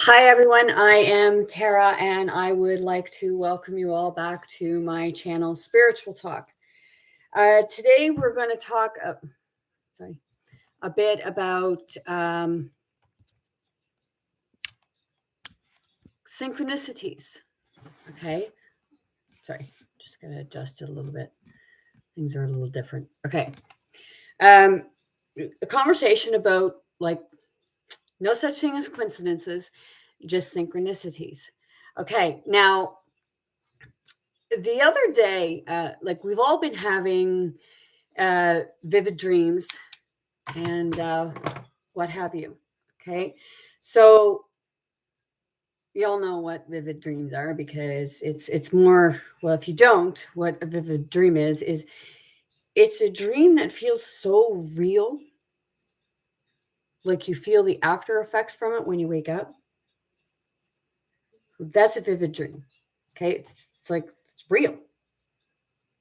Hi, everyone. I am Tara, and I would like to welcome you all back to my channel, Spiritual Talk. Today, we're going to talk a bit about synchronicities. Okay. Sorry, just going to adjust it a little bit. Things are a little different. Okay. A conversation about no such thing as coincidences, just synchronicities. Okay. Now, the other day, we've all been having vivid dreams and what have you. Okay. So y'all know what vivid dreams are because it's more, well, if you don't, what a vivid dream is it's a dream that feels so real. Like you feel the after effects from it when you wake up. That's a vivid dream. Okay. It's like it's real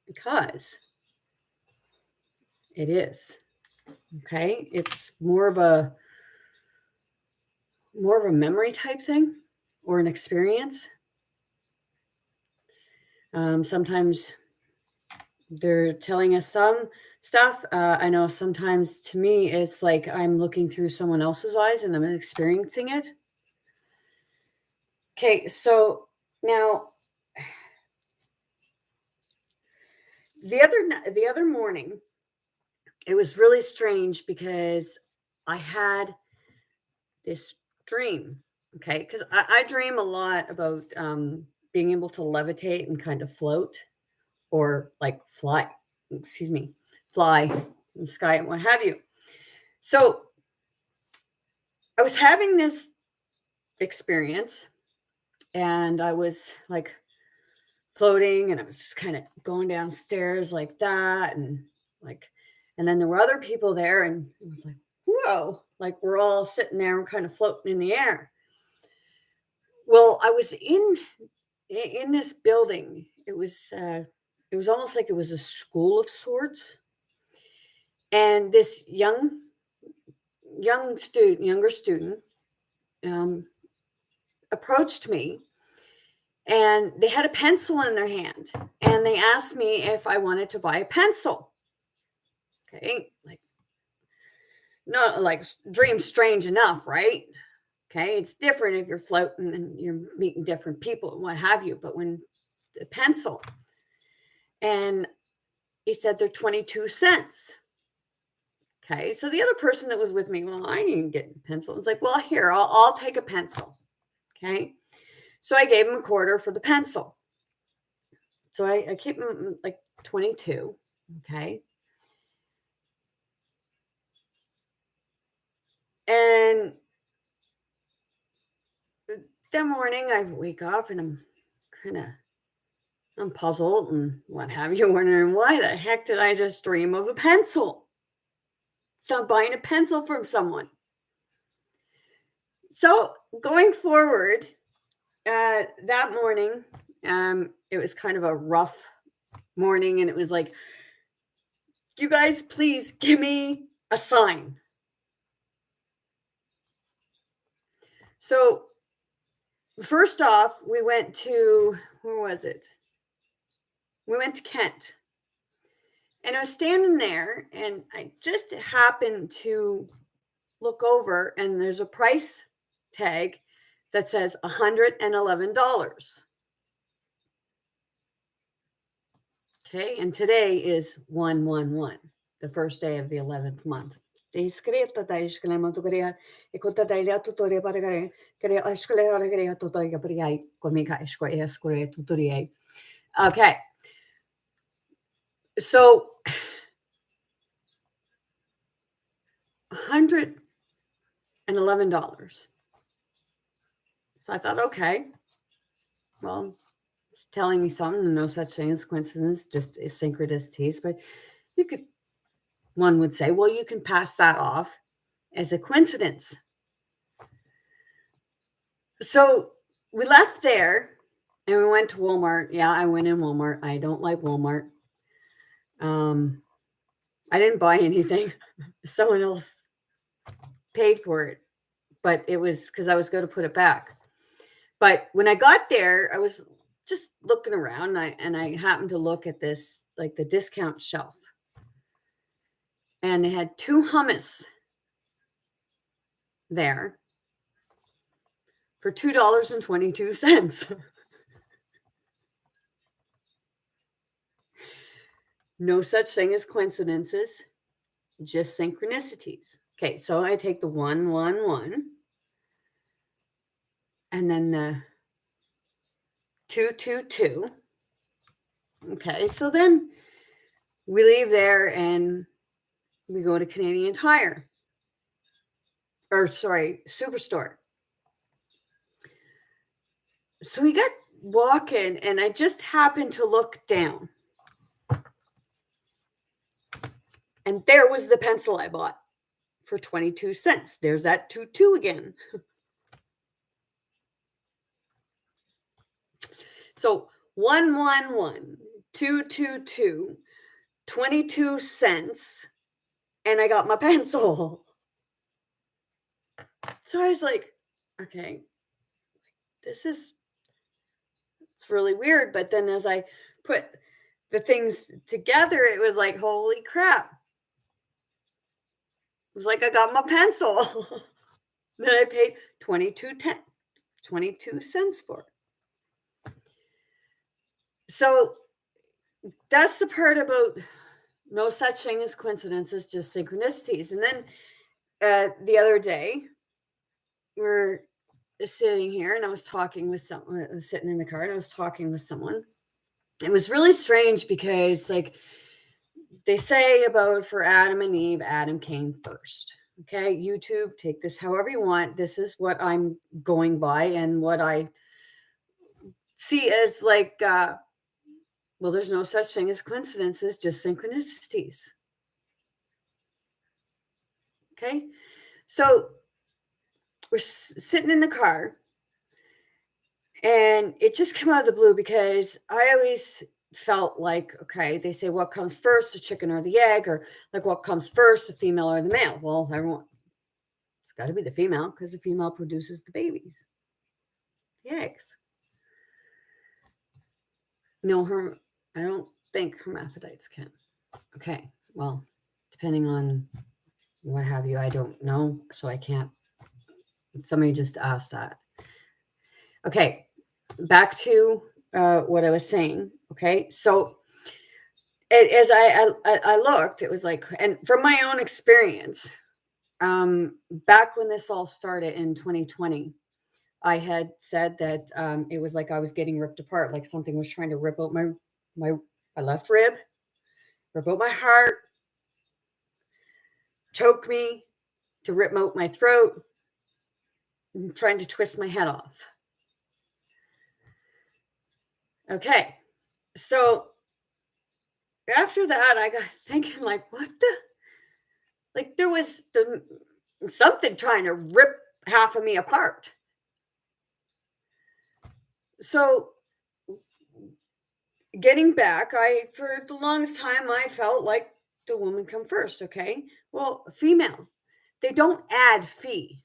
because it is. Okay. It's more of a memory type thing or an experience. Sometimes they're telling us some stuff. I know sometimes to me, it's like I'm looking through someone else's eyes and I'm experiencing it. Okay, so now the other morning, it was really strange because I had this dream. Okay, because I dream a lot about being able to levitate and kind of float or like fly, fly in the sky and what have you. So I was having this experience and I was like floating and I was just kind of going downstairs like that. And then there were other people there and it was like, whoa, like we're all sitting there and kind of floating in the air. Well, I was in this building. It was almost like it was a school of sorts. And this younger student approached me and they had a pencil in their hand and they asked me if I wanted to buy a pencil. Okay. Dream strange enough, right? Okay. It's different if you're floating and you're meeting different people and what have you. But when the pencil, and he said they're 22 cents. Okay. So the other person that was with me, well, I didn't get a pencil. It's like, well, here, I'll take a pencil. Okay. So I gave him a quarter for the pencil. So I keep him like 22. Okay. And that morning I wake up and I'm puzzled and what have you, wondering why the heck did I just dream of a pencil? So I'm buying a pencil from someone. So going forward, that morning, it was kind of a rough morning, and it was like, you guys, please give me a sign. So first off, we went to, where was it? We went to Kent. And I was standing there, and I just happened to look over, and there's a price tag that says $111. Okay, and today is 1/1/1, the first day of the 11th month. Okay, so $111. So I thought, okay, well, it's telling me something. No such thing as coincidence, just synchronicities. But one would say, well, you can pass that off as a coincidence. So we left there and we went to Walmart. Yeah, I went in Walmart. I don't like Walmart. I didn't buy anything. Someone else paid for it. but it was because I was going to put it back. But when I got there, I was just looking around, and I happened to look at this, like the discount shelf, and they had 2 hummus there for $2.22. No such thing as coincidences, just synchronicities. Okay, so I take the 111 and then the 222. Okay, so then we leave there and we go to Canadian Tire, or sorry, Superstore. So we got walking, and I just happened to look down, and there was the pencil I bought for 22 cents. There's that 2 again. So 111, 222, 22 cents, and I got my pencil. So I was like, okay, it's really weird. But then as I put the things together, it was like, holy crap. It was like I got my pencil that I paid 22 cents for. So that's the part about no such thing as coincidences, just synchronicities. And then the other day, we're sitting here, and I was talking with someone. I was sitting in the car, and I was talking with someone. It was really strange because, like, they say about for Adam and Eve, Adam came first. Okay, YouTube, take this however you want. This is what I'm going by, and what I see as like, well, there's no such thing as coincidences, just synchronicities. Okay, so we're sitting in the car, and it just came out of the blue because I always felt like, okay, they say what comes first, the chicken or the egg, or like what comes first, the female or the male. Well, everyone, it's got to be the female because the female produces the babies, the eggs. No, I don't think hermaphrodites can. Okay, well, depending on what have you, I don't know, so I can't. Somebody just asked that. Okay, back to what I was saying. Okay, so as I looked, it was like, and from my own experience, back when this all started in 2020, I had said that it was like I was getting ripped apart, like something was trying to rip out my left rib, rip out my heart, choke me, to rip out my throat, and trying to twist my head off. Okay, so after that, I got thinking, like, what the? Like, there was something trying to rip half of me apart. So, getting back, for the longest time, I felt like the woman come first. Okay, well, female, they don't add fee;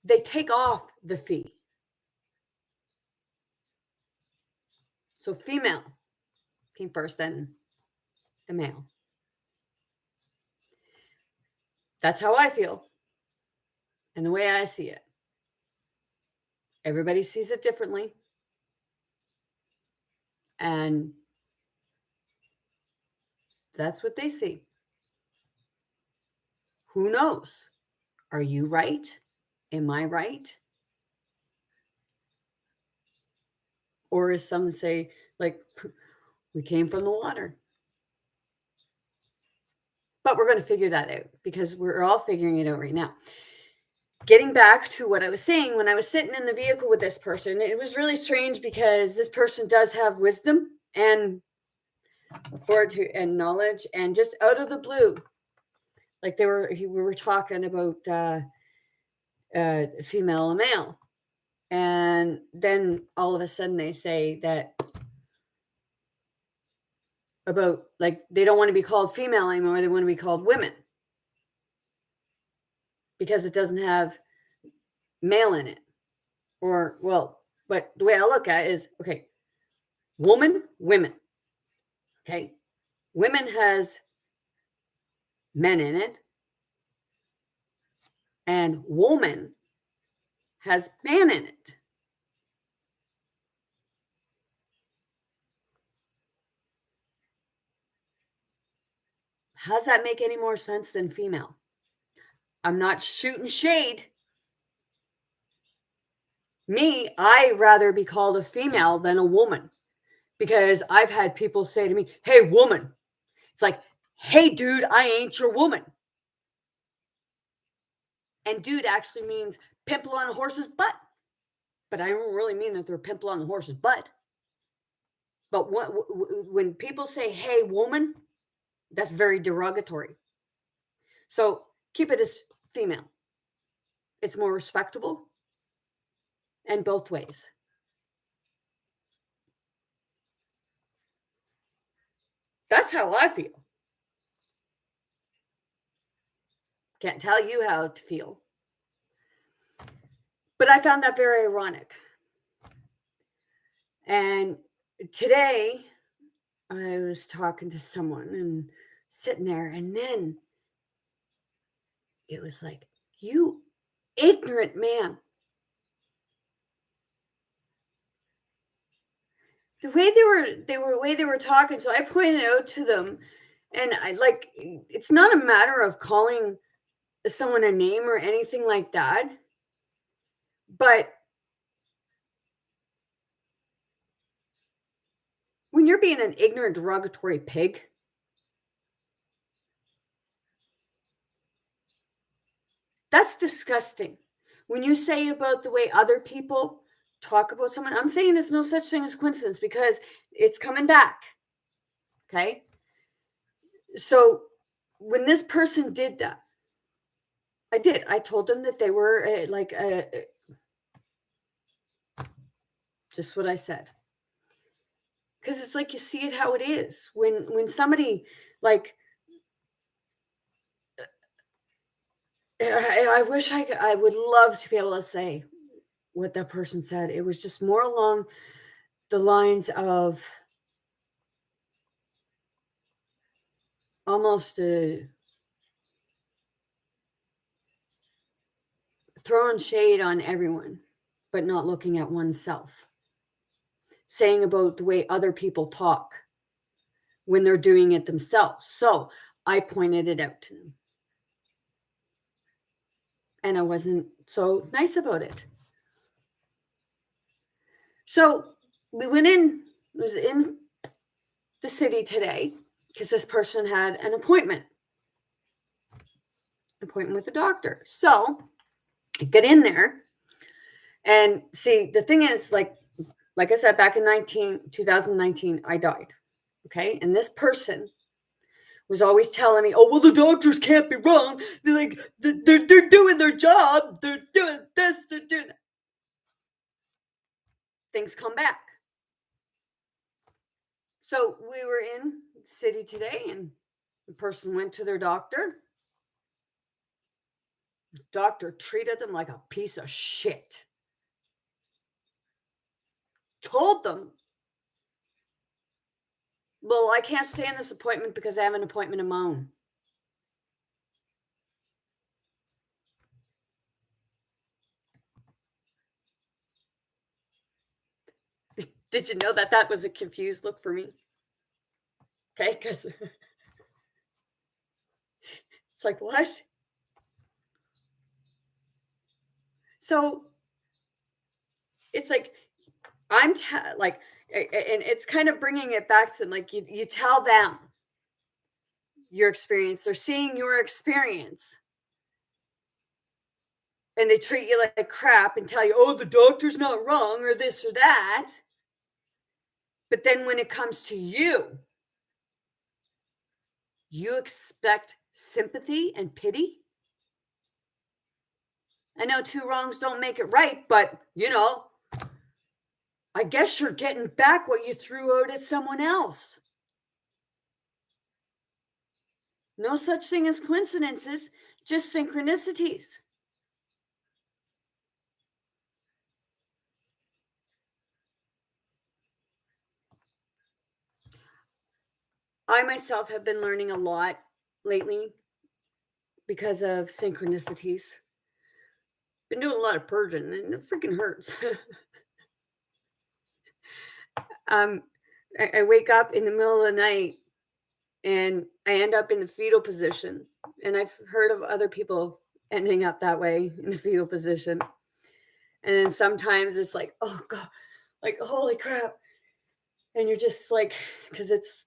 they take off the fee. So, female came first, then the male. That's how I feel, and the way I see it. Everybody sees it differently. And that's what they see. Who knows? Are you right? Am I right? Or as some say, like, we came from the water. But we're going to figure that out because we're all figuring it out right now. Getting back to what I was saying, when I was sitting in the vehicle with this person, it was really strange because this person does have wisdom and authority and knowledge, and just out of the blue, like we were talking about female and male, and then all of a sudden they say that about, like, they don't want to be called female anymore, they want to be called women. because it doesn't have male in it. Or, well, but the way I look at it is, okay, woman, women. Okay. Women has men in it, and woman has man in it. How does that make any more sense than female? I'm not shooting shade. Me, I rather be called a female than a woman, because I've had people say to me, "Hey, woman." It's like, "Hey, dude, I ain't your woman." And dude actually means pimple on a horse's butt. But I don't really mean that they're pimple on the horse's butt. But when people say, "Hey, woman," that's very derogatory. So keep it as female. It's more respectable, and both ways. That's how I feel. Can't tell you how to feel. But I found that very ironic. And today I was talking to someone and sitting there, and then it was like, "You ignorant man." The way they were talking, so I pointed out to them, and I like, it's not a matter of calling someone a name or anything like that, but when you're being an ignorant, derogatory pig, that's disgusting. When you say about the way other people talk about someone, I'm saying there's no such thing as coincidence, because it's coming back. Okay. So when this person did that, I did. I told them that they were just what I said. Because it's like, you see it how it is. When somebody, like, I wish I would love to be able to say what that person said. It was just more along the lines of almost throwing shade on everyone, but not looking at oneself. Saying about the way other people talk when they're doing it themselves. So I pointed it out to them. And I wasn't so nice about it. So we went in, was in the city today, because this person had an appointment with the doctor. So I get in there, and see, the thing is, like I said, back in 2019, I died. Okay. And this person was always telling me, "Oh, well, the doctors can't be wrong. They're like, they're doing their job. They're doing this, they're doing that." Things come back. So we were in the city today, and the person went to their doctor. The doctor treated them like a piece of shit. Told them, "Well, I can't stay in this appointment because I have an appointment of my own." Did you know that that was a confused look for me? Okay, because it's like, what? So it's like, like, and it's kind of bringing it back to, like, you tell them your experience. They're seeing your experience, and they treat you like crap and tell you, "Oh, the doctor's not wrong," or this or that. But then when it comes to you, you expect sympathy and pity. I know two wrongs don't make it right, but I guess you're getting back what you threw out at someone else. No such thing as coincidences, just synchronicities. I myself have been learning a lot lately because of synchronicities. Been doing a lot of purging and it freaking hurts. um, I wake up in the middle of the night and I end up in the fetal position. And I've heard of other people ending up that way in the fetal position. And then sometimes it's like, oh God, like holy crap. And you're just like, because it's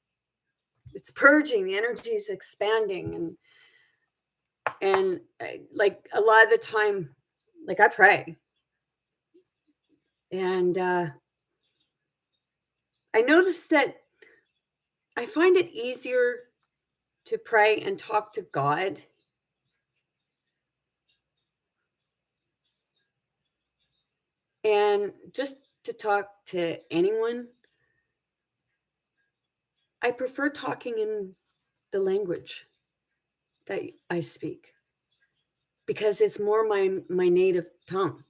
purging, the energy is expanding, and like a lot of the time, like I pray, and I noticed that I find it easier to pray and talk to God and just to talk to anyone. I prefer talking in the language that I speak because it's more my native tongue.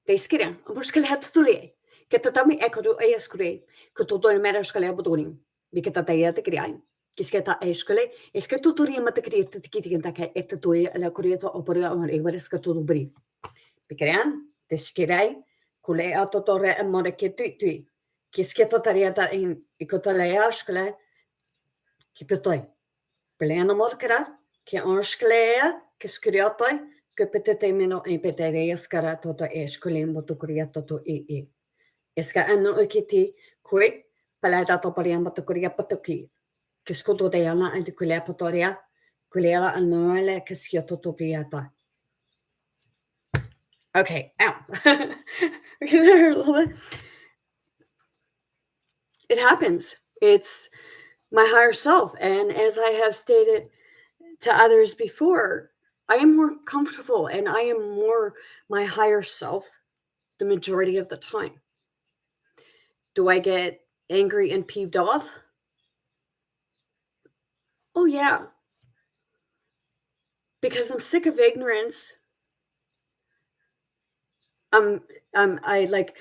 Teiskirja, ambushkalhatsturi, ketatami ekodu ayaskure, kutotori merashkale abudurim, bikataya tekriai, kisketa eshkale, eskatuturi matakri tikitikantaka etatui ala kurieta opera or evereskatubri. Bikarian, teskirai, kule atotore amoreketui, kisketa tariata in ikotalayashkale, kipetoi. Belena morkara, ki anshklea, kiskriatai, que meno e petere skara toto eskulim botukuria toto e. Eska anno ekiti, kuri, palata toporia botukuria potuki. Kiskuto de yana and kulea potoria, kulea annuale kiskioto topiata. Okay, ow. It happens. It's my higher self. And as I have stated to others before, I am more comfortable and I am more my higher self the majority of the time. Do I get angry and peeved off? Oh, yeah. Because I'm sick of ignorance. I like,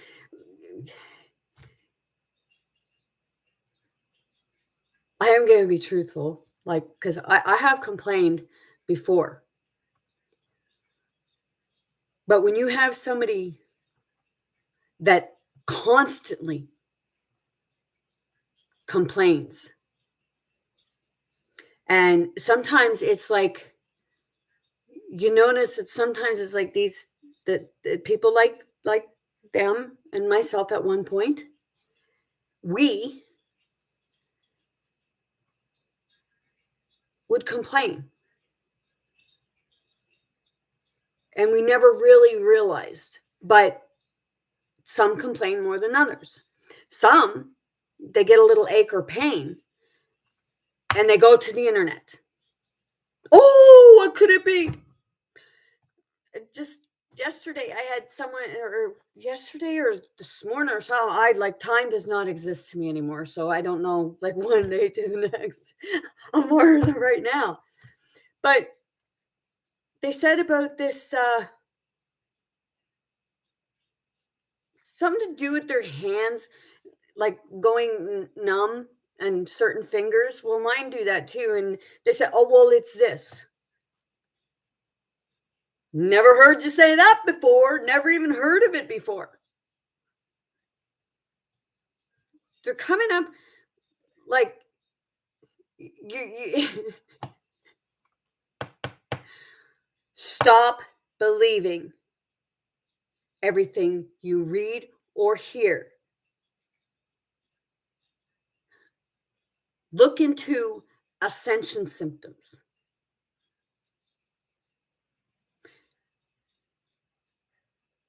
I am going to be truthful, like, because I have complained before. But when you have somebody that constantly complains, and sometimes it's like, you notice that sometimes it's like these that people like them and myself at one point, we would complain. And we never really realized, but some complain more than others. Some, they get a little ache or pain and they go to the internet. Oh, what could it be? Just yesterday, I had someone, or yesterday or this morning or something. I like time does not exist to me anymore. So I don't know, like one day to the next. I'm more right now. But they said about this something to do with their hands, like going numb and certain fingers. Well, mine do that too. And they said, oh, well, it's this. Never heard you say that before. Never even heard of it before. They're coming up like you stop believing everything you read or hear. Look into ascension symptoms.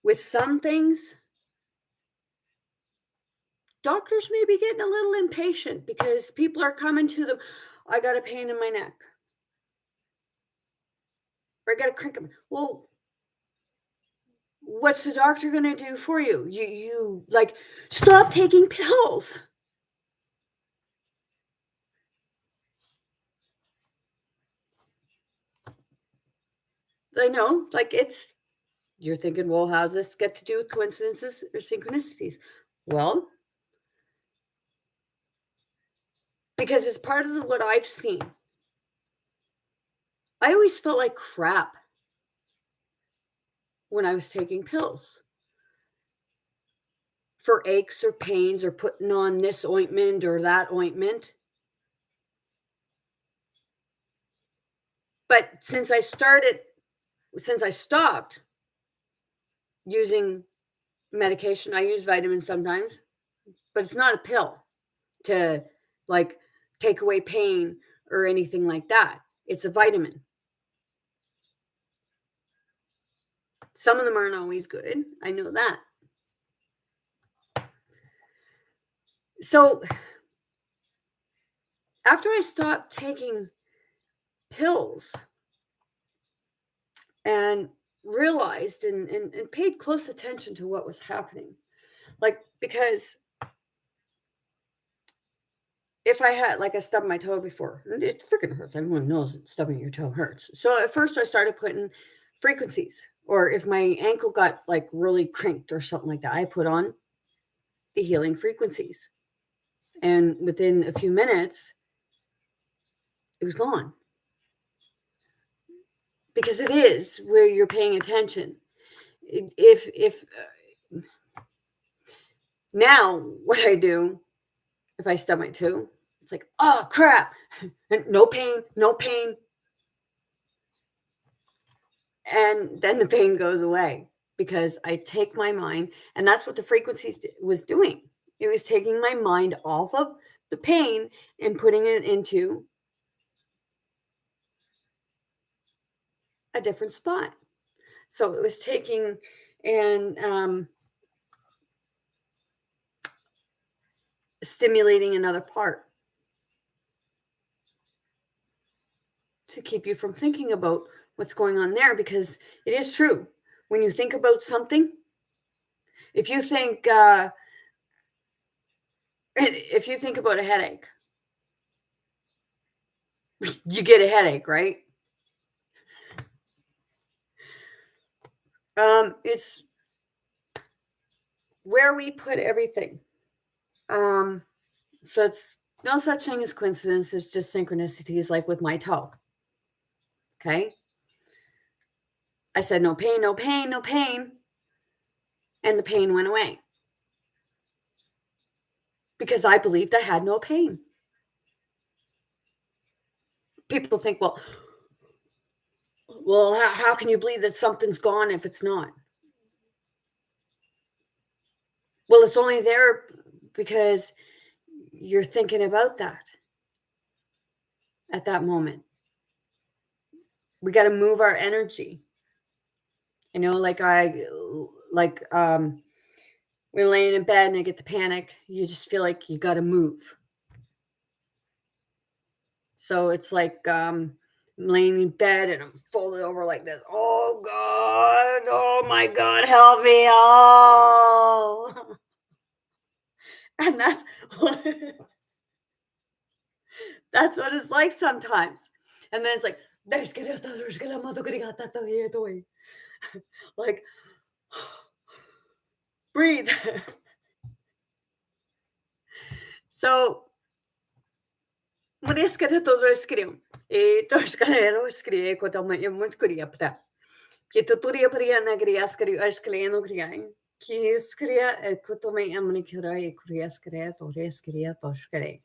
With some things, doctors may be getting a little impatient because people are coming to them. I got a pain in my neck. Or I got a crank. Well, what's the doctor going to do for you? You like stop taking pills. I know, like you're thinking, well, how's this get to do with coincidences or synchronicities? Well, because it's part of what I've seen. I always felt like crap when I was taking pills for aches or pains or putting on this ointment or that ointment. But since I stopped using medication, I use vitamins sometimes, but it's not a pill to like take away pain or anything like that. It's a vitamin. Some of them aren't always good. I know that. So after I stopped taking pills and realized and paid close attention to what was happening, like, because if I had, like, I stubbed my toe before, and it freaking hurts. Everyone knows that stubbing your toe hurts. So at first I started putting frequencies, or if my ankle got like really crinked or something like that, I put on the healing frequencies. And within a few minutes, it was gone. Because it is where you're paying attention. If now what I do, if I stub my toe, it's like, oh crap, and no pain, no pain. And then the pain goes away because I take my mind, and that's what the frequencies was doing. It was taking my mind off of the pain and putting it into a different spot. So it was taking and stimulating another part to keep you from thinking about what's going on there, because it is true. When you think about something, if you think about a headache, you get a headache, right? It's where we put everything. So it's no such thing as coincidence, it's just synchronicities, like with my toe. Okay. I said, no pain, no pain, no pain. And the pain went away because I believed I had no pain. People think, how can you believe that something's gone if it's not? Well, it's only there because you're thinking about that at that moment. We got to move our energy. You know, we're laying in bed and I get the panic. You just feel like you got to move. So it's like I'm laying in bed and I'm folded over like this. Oh God! Oh my God! Help me! Oh, and that's what it's like sometimes. And then it's like, like, breathe. So muriskare todo escrevo. E toscare scrive kota ma muito queria pata. Que tutoria paria na griascari ascleno griai. Que escria e kota me amni kira e kuriascare to rescria toscare.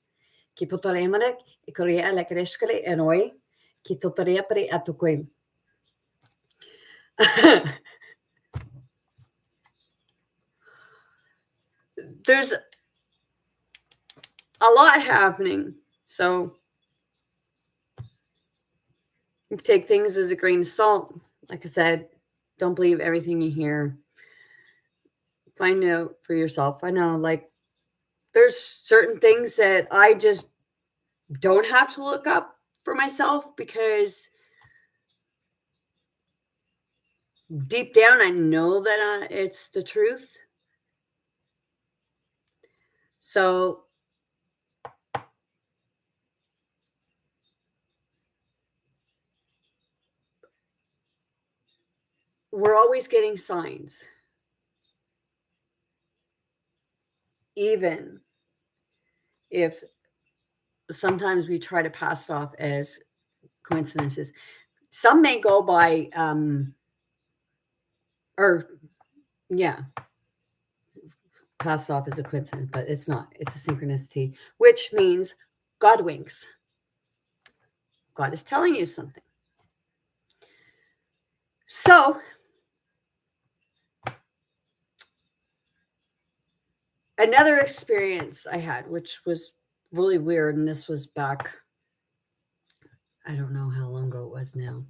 Que potore manek e kuria la crescere e noi. Que tutoria pari atuquim. There's a lot happening. So take things as a grain of salt. Like I said, don't believe everything you hear. Find out for yourself. I know, like, there's certain things that I just don't have to look up for myself because deep down I know that it's the truth. So we're always getting signs. Even if sometimes we try to pass it off as coincidences. Some may go by, pass off as a coincidence, but it's not. It's a synchronicity, which means God winks. God is telling you something. So, another experience I had, which was really weird, and this was back, I don't know how long ago it was now,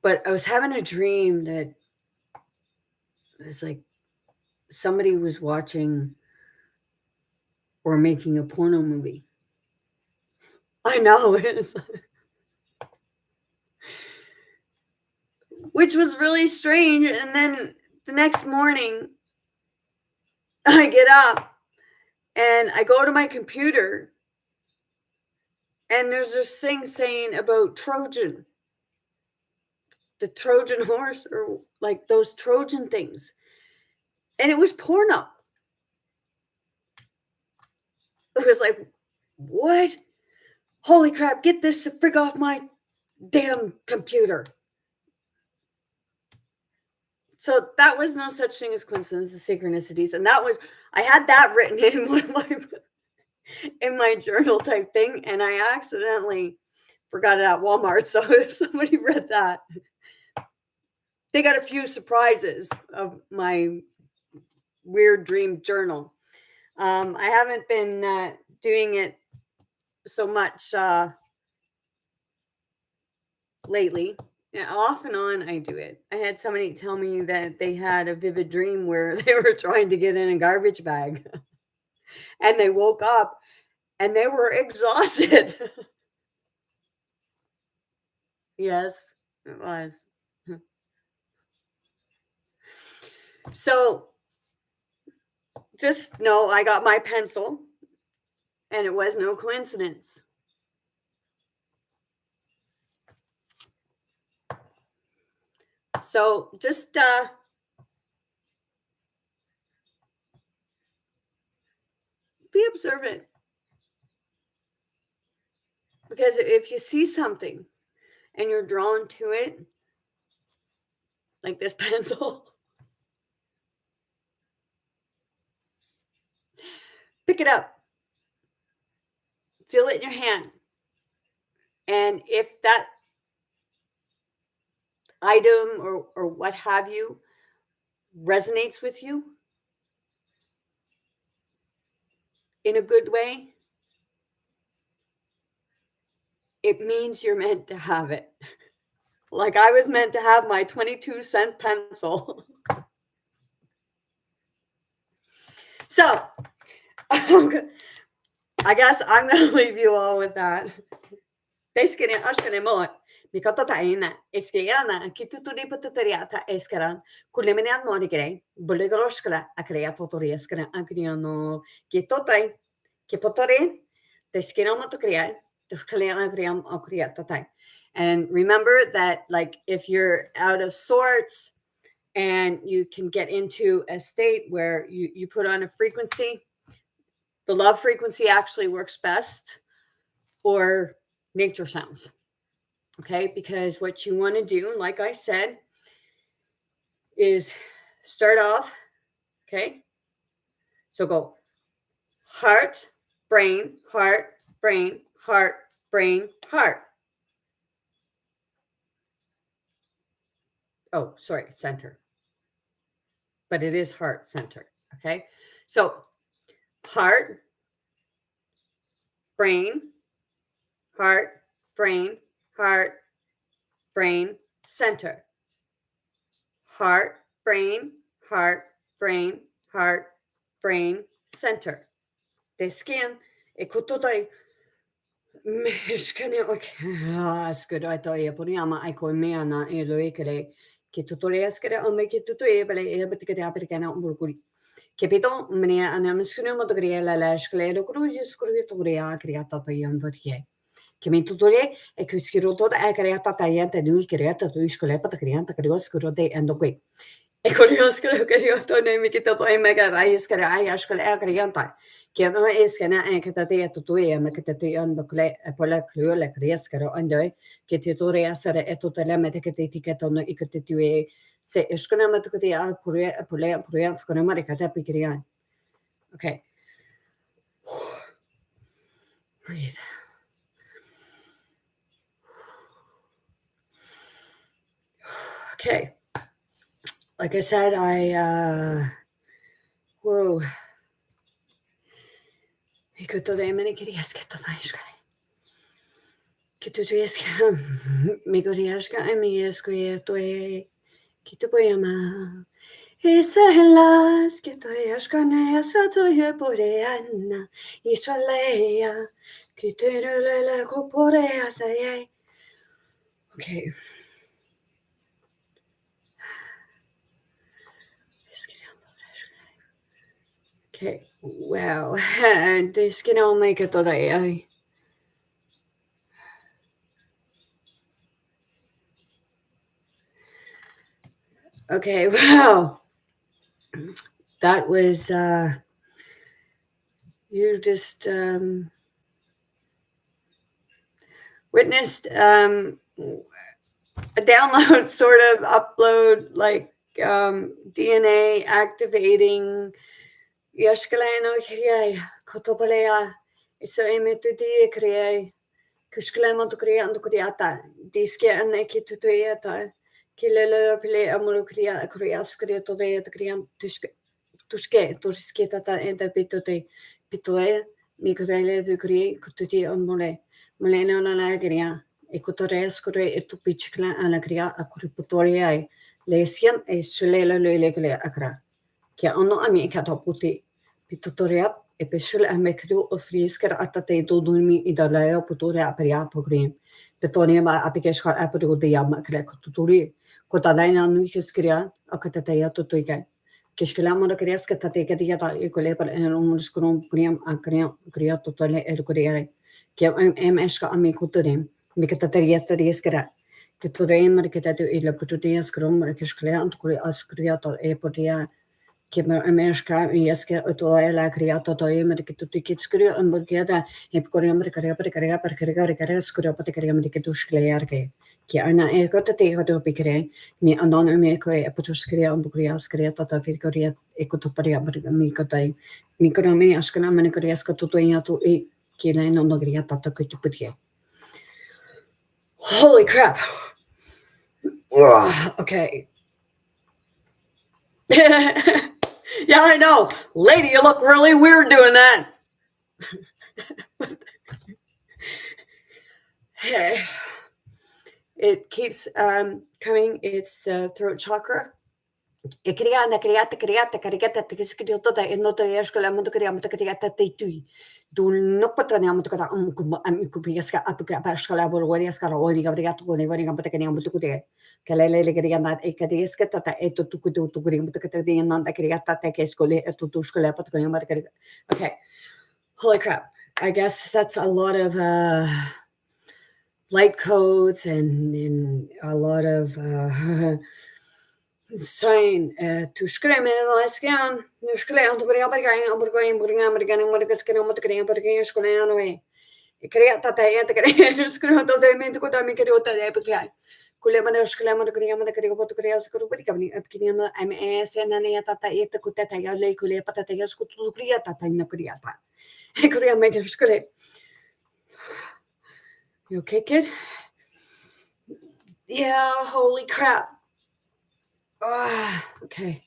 but I was having a dream that it was like somebody was watching or making a porno movie. I know, which was really strange. And then the next morning, I get up and I go to my computer, and there's this thing saying about Trojan, the Trojan horse, or like those Trojan things. And it was porno. It was like, what? Holy crap, get this the frig off my damn computer. So that was no such thing as coincidences, synchronicities. And that was, I had that written in my journal type thing, and I accidentally forgot it at Walmart. So if somebody read that, they got a few surprises of my weird dream journal. I haven't been doing it so much lately. Yeah, off and on, I do it. I had somebody tell me that they had a vivid dream where they were trying to get in a garbage bag and they woke up and they were exhausted. Yes, it was. So just know I got my pencil, and it was no coincidence. So just be observant. Because if you see something and you're drawn to it, like this pencil, pick it up. Feel it in your hand. And if that item or what have you resonates with you in a good way, it means you're meant to have it. Like I was meant to have my 22-cent pencil. So I guess I'm going to leave you all with that. Mikotataina iskayana kituturi putariata eskaran kulemenian morigre bulegoroskala akrea totoriaskara akriano kitotai kipotore teskinomatokria tukaleanagriam okriatatai. And remember that, like, if you're out of sorts and you can get into a state where you put on a frequency, the love frequency actually works best, or nature sounds. Okay, because what you want to do, like I said, is start off, okay? So go heart, brain, heart, brain, heart, brain, heart. Oh, sorry, center. But it is heart center, okay? So heart, brain, heart, brain, heart, brain, center. Heart, brain, heart, brain, heart, brain, center. The skin, ikutotai, meshkane oskudai toya puriama aikomeana eloikele, kitutoriaskere ome kitutoebele ebetikate apricana burguri. Capito, mania anamuscuno motogriela lashkle, locrujuscuritoria creata payan dorie. Che mi tutore e che schiroto è creata tagliata di lui creata tu iscole pata creata che oscuro de endo qui. Ekolioscolo cariotono mi kito to mega raiskara ayaskala agrianta. Kiano iskana ankata to me kitati on the clay apola criola criescaro under kitore asara etuteleme tiketano ikatitue se iskana matuti al purea skona maricata pikirian. Okay. Breathe. Okay. Like I said, whoa. Ikotodemene kiriasketa iskara. Kitutueska, migoriaska, amiesquetoe, kitupoyama. Isalas, kitoyaska, nesa, toye poreana, isolea, kiturele, coporea, say. Okay. Okay, wow. This can all make it today. Okay, wow. That was, you just witnessed a download sort of upload, like DNA activating Yashkaleno Kriya, Kotopalea, so emitudi Kriya, Kushkalemo to Kriya and Kuriata, Diske and Ekitueta, Kilelo Pile Amurukria, Kriaskria to the Krian Tuske, Tata and the Pitote, Pitoe, Mikrele de Kri, Kututi on Mole, Molena Lagria, Ecotores Kore, Etupichkla and Agria, Akuriputoria, Lesian, a Sulela Legale Akra. Kia ono ami kataputi pitutoria e peshul amekdu ofrisker atate dodumi idalaya putoria aperia pogrim. Petonia ma apikeshkar aperu de yam krek tuturi kotalaina nukiskria akatataya tutuiga. Kishkelama kriaska tateka diata ikole par umuskrum kriam akriam kria totale erkuria. Kia eshka ami kuturim mikataria rieskera. Tuturim marketatu ila pututia skrum kishklea antkuri askriato epodia. Kema Amerika Yeska Otoela Criato Toymer to Tikitskri and Burgeta, Epcorium Carriga Scropaticarium Dicatushclearke. Kiana Ecota to Picre, me anon Meco Epotuscria and Bucria Scriata Vicoria Ecotoparia Micotai, Micromi Ascana Manicoriasca Tutoya to E. Kilan on the Griata to put here. Holy crap! Okay. Yeah, I know. Lady, you look really weird doing that. It keeps coming. It's the throat chakra. Okay. Holy crap. I guess that's a lot of light codes and a lot of sign to scream scan creata scroto de mente con mi creota de perché kulemana shklamana kriyamana kriyo pot kriyo skuru bari kamni apkiniyana ms nani tata eta kutata ya le kule patata ya skutu kriya tata ina kriya ta kriya me skule. You okay, kid? Yeah, holy crap. Okay.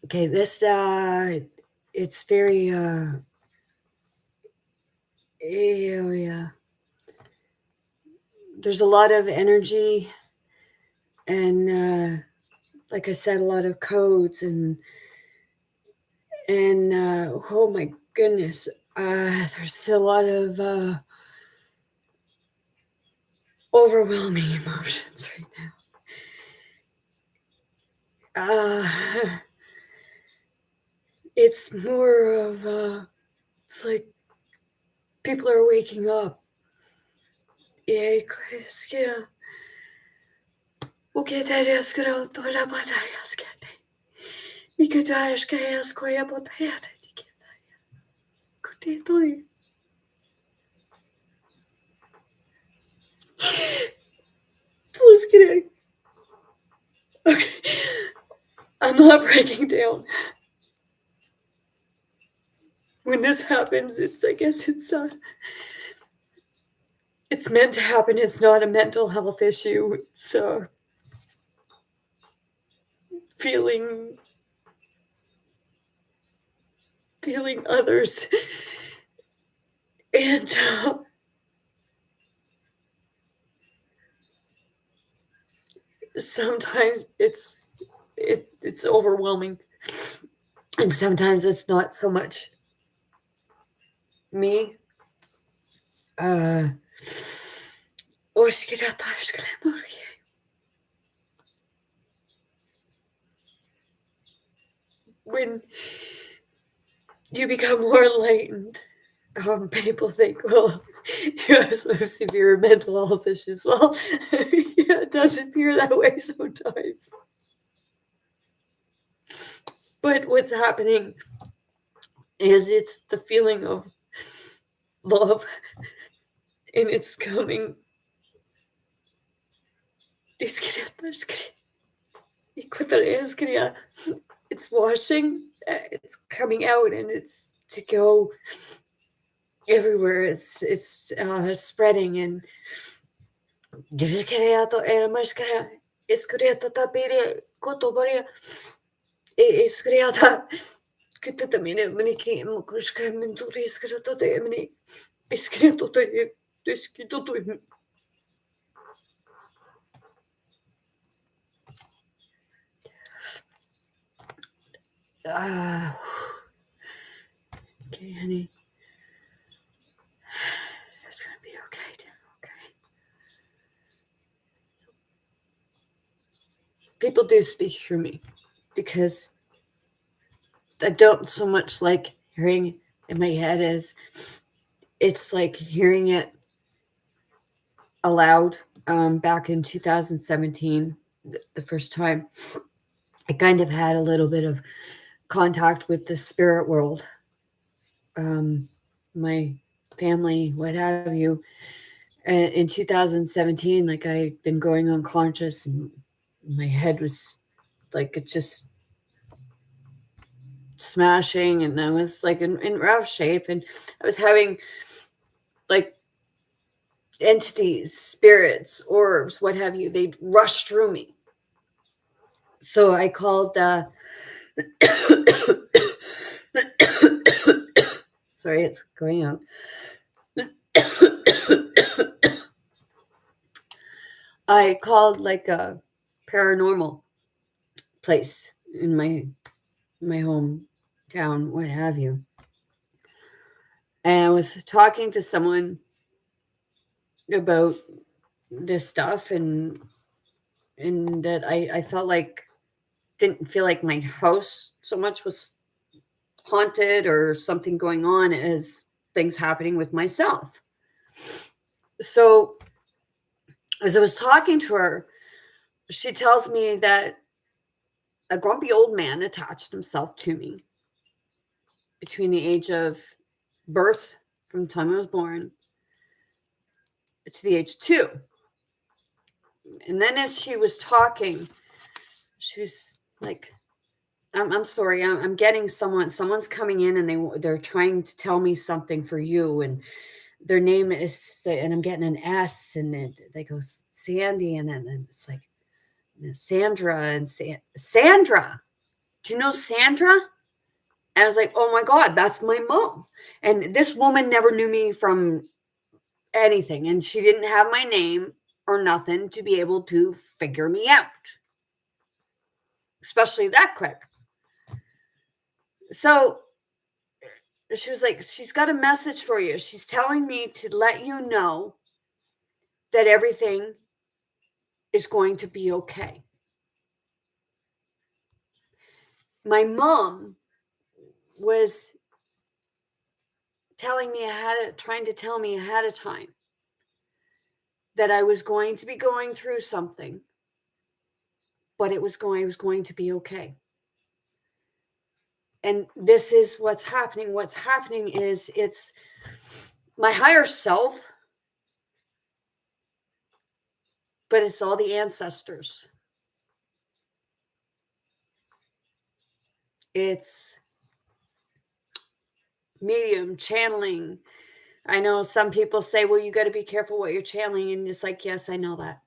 Okay, this it's very yeah. There's a lot of energy and like I said, a lot of codes and oh my goodness, there's a lot of overwhelming emotions right now. It's more of it's like people are waking up. Yeah. Ukitariaskara tola batariaskate. Mikutariaskaya botayata tikita. Kutitoi. Just kidding. Okay. I'm not breaking down. When this happens, I guess it's meant to happen. It's not a mental health issue. It's feeling others. And sometimes it's overwhelming. And sometimes it's not so much me. When you become more enlightened, people think, well, you have some severe mental health issues. Well, yeah, it does appear that way sometimes. But what's happening is it's the feeling of love, and it's coming. It's washing, it's coming out, and it's to go everywhere. It's spreading, and okay, honey. It's gonna be okay, Tim. Okay. People do speak through me because I don't so much like hearing in my head as it's like hearing it aloud. Back in 2017, the first time, I kind of had a little bit of contact with the spirit world. My family, what have you. In 2017, like I'd been going unconscious, and my head was like it just smashing, and I was like in rough shape, and I was having like entities, spirits, orbs, what have you, they'd rush through me. So I called sorry, it's going out. I called like a paranormal place in my hometown, what have you. And I was talking to someone about this stuff, and that I felt like didn't feel like my house so much was haunted or something going on as things happening with myself. So as I was talking to her, she tells me that a grumpy old man attached himself to me between the age of birth, from the time I was born, to the age 2. And then as she was talking, she was like, I'm sorry, I'm getting someone's coming in, and they're trying to tell me something for you, and their name is, and I'm getting an S, and they go Sandy, and then it's like Sandra, and Sandra. Do you know Sandra? And I was like, oh my God, that's my mom. And this woman never knew me from anything, and she didn't have my name or nothing to be able to figure me out, especially that quick. So she was like, she's got a message for you. She's telling me to let you know that everything is going to be okay. My mom was trying to tell me ahead of time that I was going to be going through something, but I was going to be okay. And this is what's happening. What's happening is it's my higher self, but it's all the ancestors. It's medium channeling. I know some people say, well, you got to be careful what you're channeling. And it's like, yes, I know that.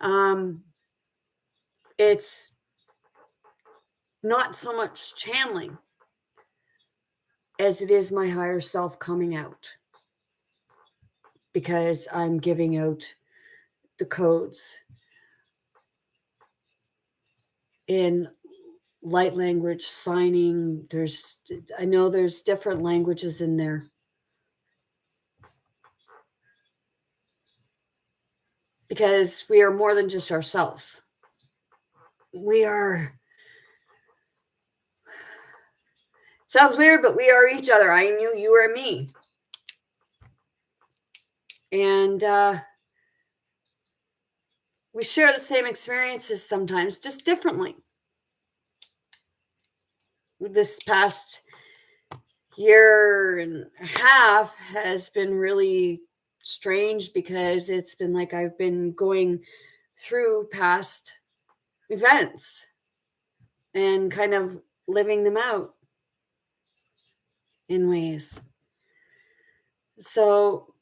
Um, it's not so much channeling as it is my higher self coming out because I'm giving out the codes in light language, signing. I know there's different languages in there. Because we are more than just ourselves. We are, it sounds weird, but we are each other. I am you, you are me. And we share the same experiences sometimes, just differently. This past year and a half has been really strange because it's been like I've been going through past events and kind of living them out in ways. So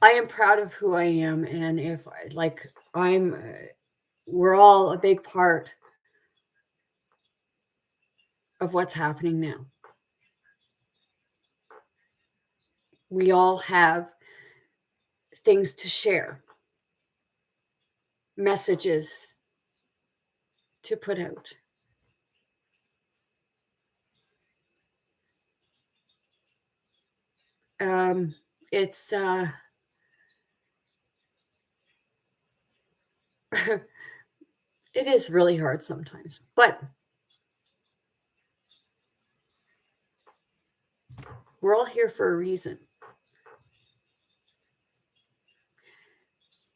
I am proud of who I am. And if like we're all a big part of what's happening now. We all have things to share, messages to put out. It's it is really hard sometimes, but we're all here for a reason.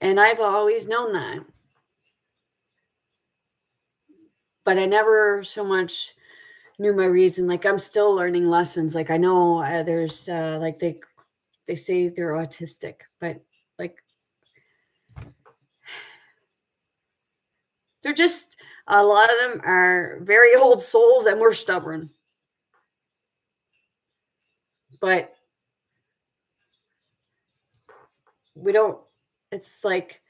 And I've always known that. But I never so much knew my reason. Like I'm still learning lessons. Like I know there's like they say they're autistic, but like they're just a lot of them are very old souls and we're stubborn. But we don't, it's like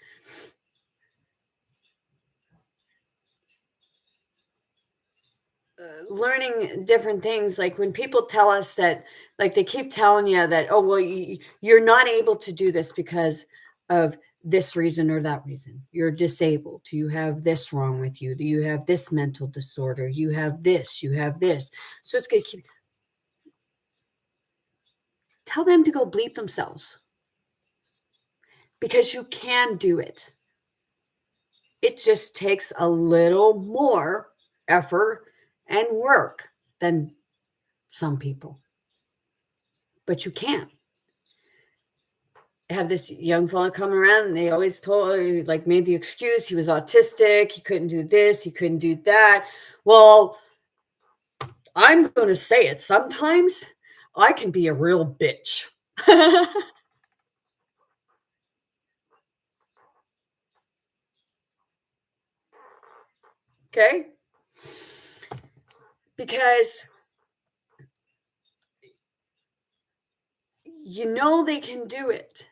learning different things. Like when people tell us that, like they keep telling you that, oh, well, you're not able to do this because of this reason or that reason. You're disabled. You have this wrong with you. You have this mental disorder. You have this. You have this. So it's going to keep. Tell them to go bleep themselves because you can do it. It just takes a little more effort and work than some people. But you can. I have this young fella coming around and they always like made the excuse he was autistic, he couldn't do this, he couldn't do that. Well, I'm going to say it. Sometimes I can be a real bitch. Okay? Because you know they can do it.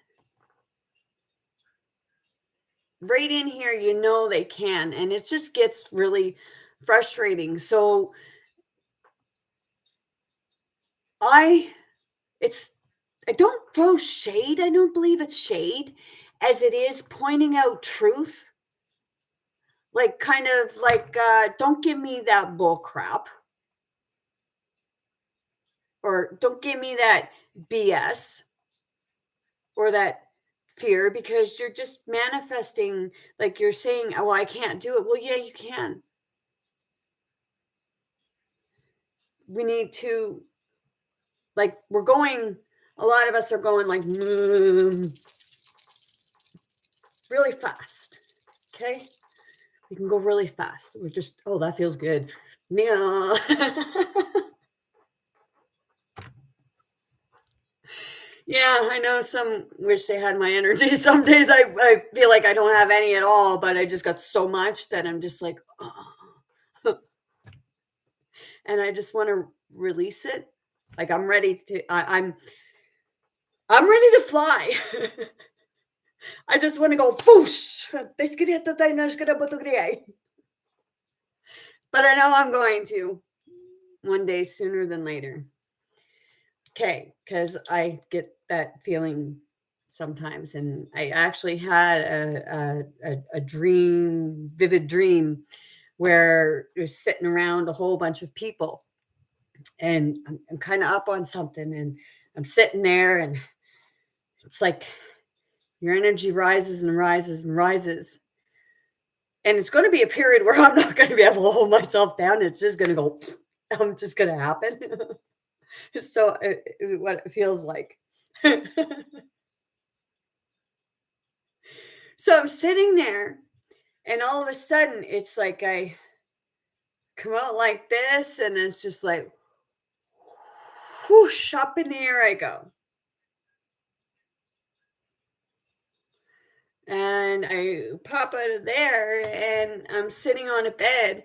Right in here, you know they can. And it just gets really frustrating. So I don't throw shade. I don't believe it's shade as it is pointing out truth. Like kind of like don't give me that bull crap. Or don't give me that BS or that fear because you're just manifesting like you're saying, "Oh, I can't do it." Well, yeah, you can. We need to like we're going a lot of us are going like really fast. Okay. We can go really fast. We're just, oh, that feels good. Yeah. Yeah, I know some wish they had my energy. Some days I feel like I don't have any at all, but I just got so much that I'm just like, oh. And I just want to release it. Like I'm ready to, I'm ready to fly. I just want to go whoosh. But I know I'm going to one day sooner than later. Okay, because I get that feeling sometimes, and I actually had a dream, vivid dream, where it was sitting around a whole bunch of people, and I'm kind of up on something, and I'm sitting there, and it's like your energy rises and rises and rises. And it's going to be a period where I'm not going to be able to hold myself down. It's just going to go, I'm just going to happen. So what it feels like. So I'm sitting there, and all of a sudden it's like I come out like this, and it's just like whoosh, up in the air I go. And I pop out of there, and I'm sitting on a bed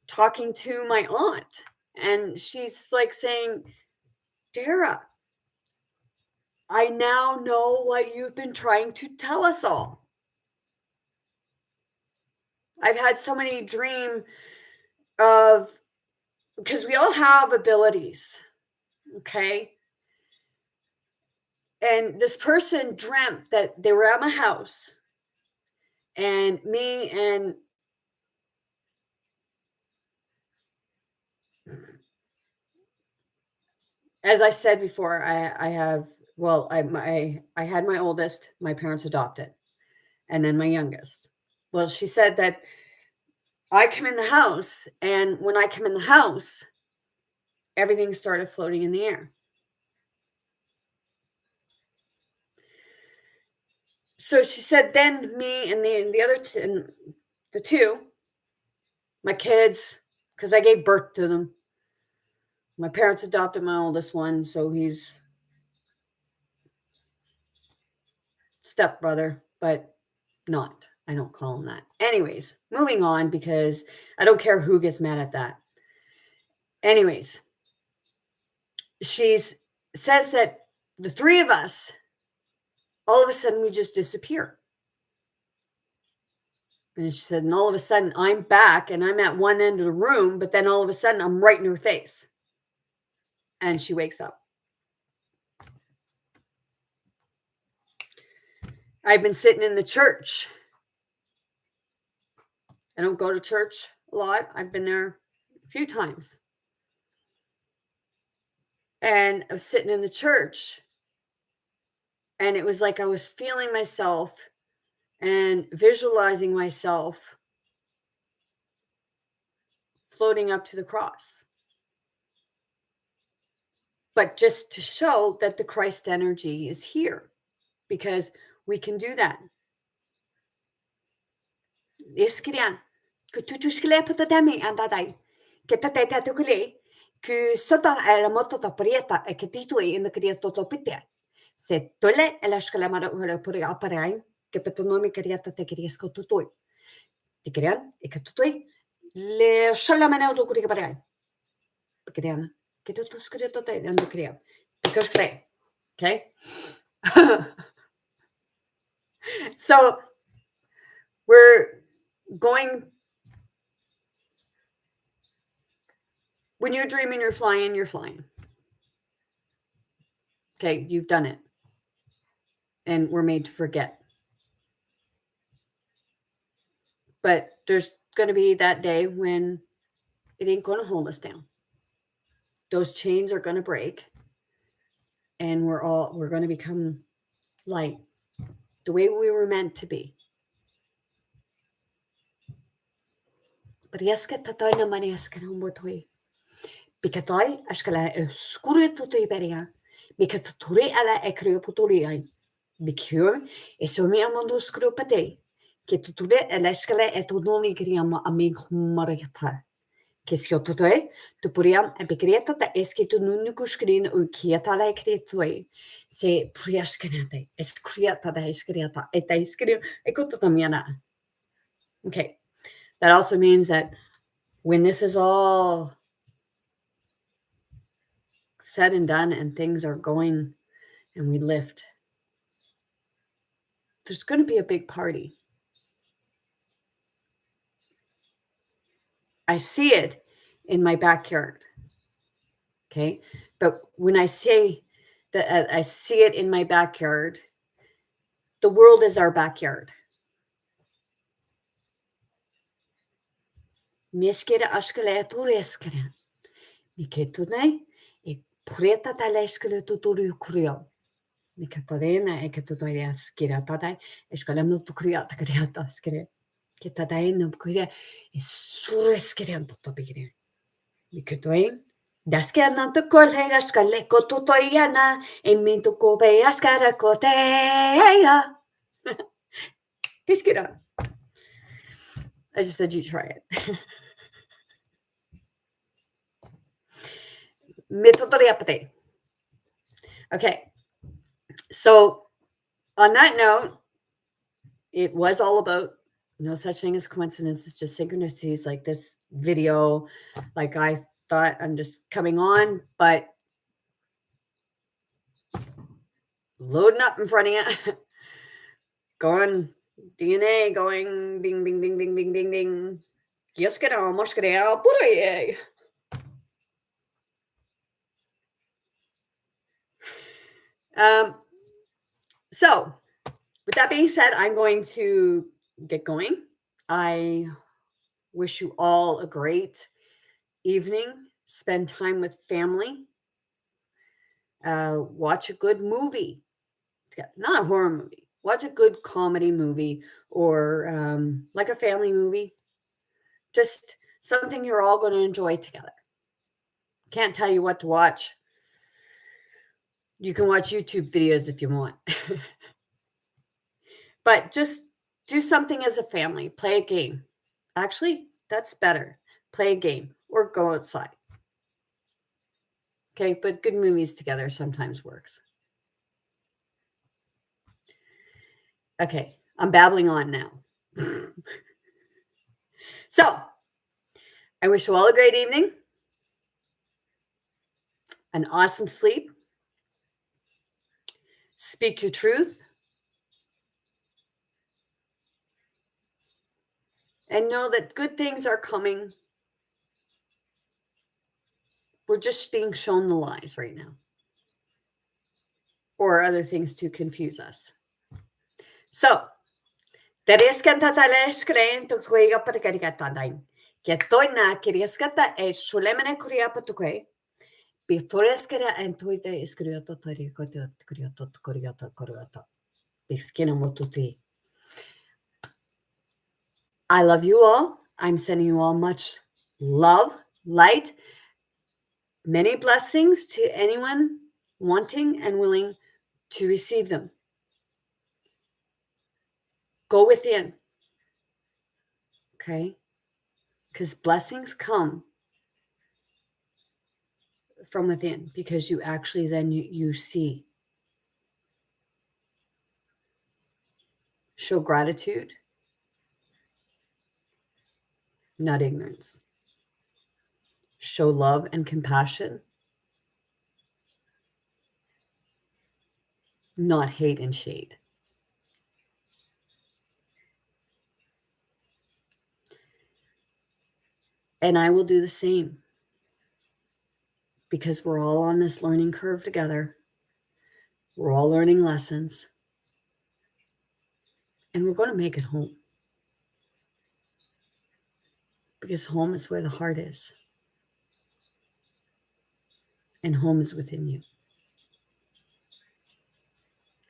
talking to my aunt. And she's like saying, Dara, I now know what you've been trying to tell us all. I've had so many dream of, because we all have abilities, okay? And this person dreamt that they were at my house, and me and as I said before, I have, well, I had my oldest, my parents adopted, and then my youngest. Well, she said that I come in the house, and when I come in the house, everything started floating in the air. So she said, then me and the other two, and the two, my kids, because I gave birth to them. My parents adopted my oldest one, so he's stepbrother, but not. I don't call him that. Anyways, moving on, because I don't care who gets mad at that. Anyways, she's says that the three of us, all of a sudden we just disappear. And she said, and all of a sudden I'm back, and I'm at one end of the room, but then all of a sudden I'm right in her face. And she wakes up. I've been sitting in the church. I don't go to church a lot. I've been there a few times. And I was sitting in the church, and it was like I was feeling myself and visualizing myself floating up to the cross. But just to show that the Christ energy is here, because we can do that. Se tole elashkalamara puri aparai, que petonomi kariata te kirisko tutui. Tikrian, ikatutui, le shalamana ukuri parai. Tikrian, kitutuskrito te and kriam. Because okay. So we're going, when you're dreaming, you're flying, you're flying. Okay, you've done it. And we're made to forget. But there's going to be that day when it ain't going to hold us down. Those chains are going to break, and we're going to become light, the way we were meant to be. Because Mikä tuturi älä ekrio putuliai. Mikä esomi amondus krupate. Ke tuturi älä etunoli kriama amig humariata. Keskiottoe, tupuriam epikrietata eskitu nunnukuskrin ukietala ekrietoi. Se priaskenate, eskrietata eskrieta, eta eskrio, ekototamiana. Okay, that also means that when this is all said and done and things are going and we lift, there's going to be a big party. I see it in my backyard. Okay. But when I say that I see it in my backyard, the world is our backyard. Mieskere askele tureskere. Miketunai e pureta taleskele tuturi kurio. Mikatodena e katutoria skira tadai eskale no tukria takriata skire. Ketadai no kuria e sureskere to bigire. Mikatoin Daskena to kolera skale kotutoiana e mintu kobe askara koteya. Kiskira. I just said you try it. Mitotoriapate. Okay. So on that note, it was all about no such thing as coincidences, just synchronicities like this video. Like I thought I'm just coming on, but loading up in front of you. Going DNA, going ding, ding, ding, ding, ding, ding, ding. Yes, get on, much get out, So with that being said, I'm going to get going. I wish you all a great evening. Spend time with family. Watch a good movie. Not a horror movie. Watch a good comedy movie or like a family movie. Just something you're all going to enjoy together. Can't tell you what to watch. You can watch YouTube videos if you want. But just do something as a family. Play a game. Actually, that's better. Play a game or go outside. Okay, but good movies together sometimes works. Okay, I'm babbling on now. So, I wish you all a great evening, an awesome sleep. Speak your truth. And know that good things are coming. We're just being shown the lies right now. Or other things to confuse us. So, I love you all. I'm sending you all much love, light, many blessings to anyone wanting and willing to receive them. Go within. Okay? Because blessings come from within because you actually then you see. Show gratitude, not ignorance. Show love and compassion, not hate and shade. And I will do the same because we're all on this learning curve together. We're all learning lessons. And we're going to make it home. Because home is where the heart is. And home is within you.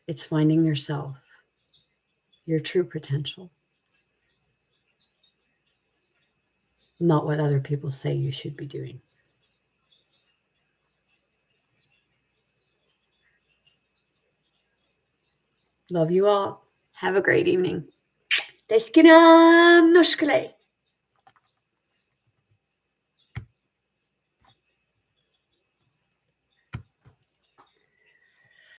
It's finding yourself, your true potential. Not what other people say you should be doing. Love you all. Have a great evening. Teskinam noshkale.